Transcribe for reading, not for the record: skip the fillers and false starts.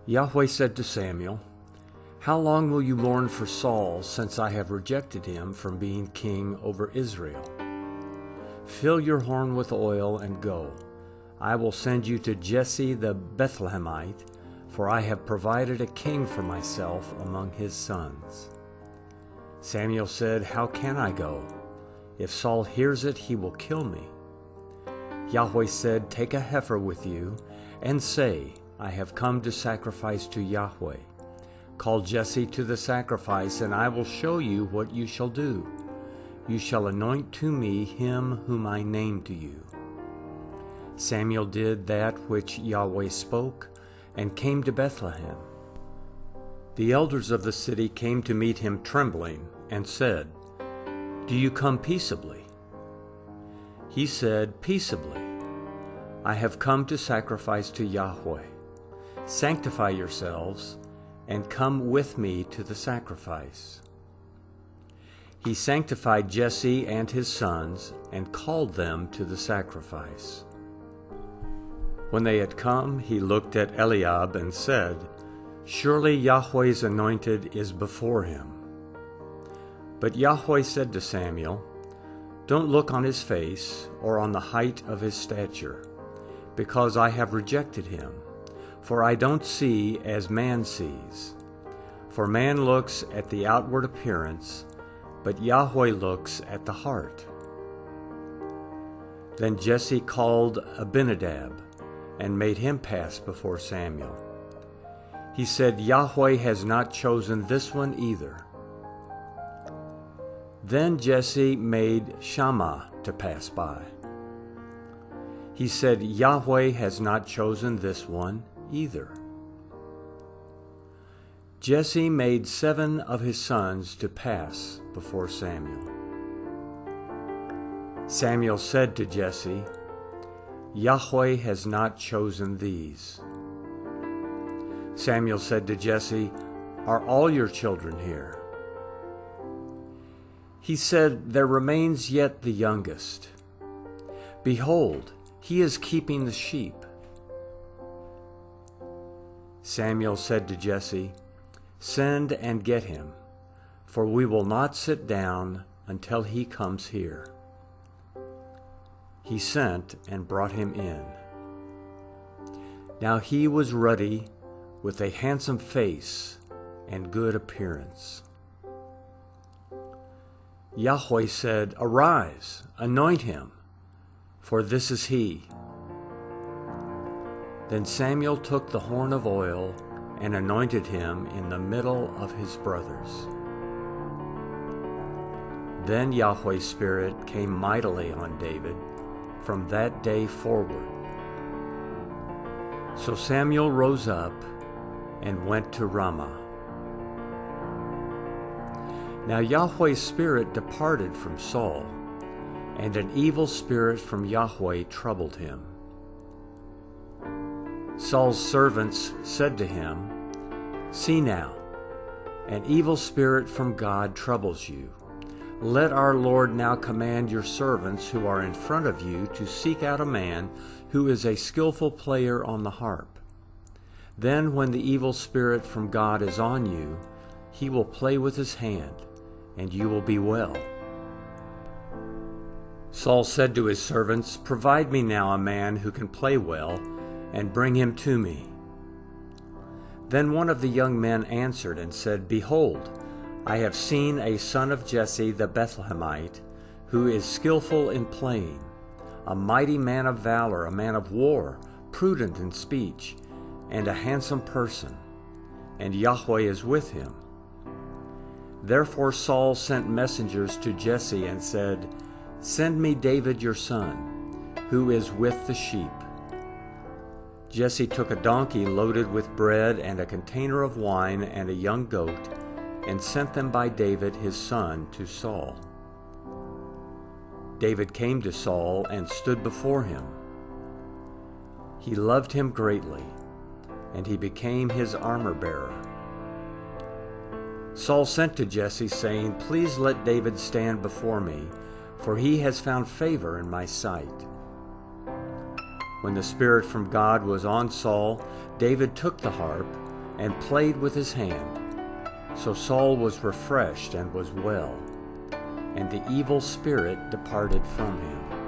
Yahweh said to Samuel, "How long will you mourn for Saul, since I have rejected him from being king over Israel? Fill your horn with oil and go. I will send you to Jesse the Bethlehemite, for I have provided a king for myself among his sons." Samuel said, "How can I go? If Saul hears it, he will kill me." Yahweh said, "Take a heifer with you, and say, 'I have come to sacrifice to Yahweh.' Call Jesse to the sacrifice, and I will show you what you shall do. You shall anoint to me him whom I name to you." Samuel did that which Yahweh spoke, and came to Bethlehem. The elders of the city came to meet him trembling, and said, "Do you come peaceably?" He said, "Peaceably. I have come to sacrifice to Yahweh. Sanctify yourselves, and come with me to the sacrifice." He sanctified Jesse and his sons, and called them to the sacrifice. When they had come, he looked at Eliab and said, "Surely Yahweh's anointed is before him." But Yahweh said to Samuel, "Don't look on his face or on the height of his stature, because I have rejected him. For I don't see as man sees. For man looks at the outward appearance, but Yahweh looks at the heart." Then Jesse called Abinadab, and made him pass before Samuel. He said, "Yahweh has not chosen this one either." Then Jesse made Shammah to pass by. He said, "Yahweh has not chosen this one either." Jesse made 7 of his sons to pass before Samuel. Samuel said to Jesse, "Yahweh has not chosen these." Samuel said to Jesse, "Are all your children here?" He said, "There remains yet the youngest. Behold, he is keeping the sheep." Samuel said to Jesse, "Send and get him, for we will not sit down until he comes here." He sent and brought him in. Now he was ruddy, with a handsome face and good appearance. Yahweh said, "Arise, anoint him, for this is he." Then Samuel took the horn of oil and anointed him in the middle of his brothers. Then Yahweh's Spirit came mightily on David from that day forward. So Samuel rose up and went to Ramah. Now Yahweh's Spirit departed from Saul, and an evil spirit from Yahweh troubled him. Saul's servants said to him, "See now, an evil spirit from God troubles you. Let our Lord now command your servants who are in front of you to seek out a man who is a skillful player on the harp. Then when the evil spirit from God is on you, he will play with his hand, and you will be well." Saul said to his servants, "Provide me now a man who can play well, and bring him to me." Then one of the young men answered and said, "Behold, I have seen a son of Jesse the Bethlehemite, who is skillful in playing, a mighty man of valor, a man of war, prudent in speech, and a handsome person, and Yahweh is with him." Therefore Saul sent messengers to Jesse and said, "Send me David your son, who is with the sheep." Jesse took a donkey loaded with bread and a container of wine and a young goat, and sent them by David his son to Saul. David came to Saul and stood before him. He loved him greatly, and he became his armor-bearer. Saul sent to Jesse, saying, "Please let David stand before me, for he has found favor in my sight." When the Spirit from God was on Saul, David took the harp, and played with his hand. So Saul was refreshed and was well, and the evil spirit departed from him.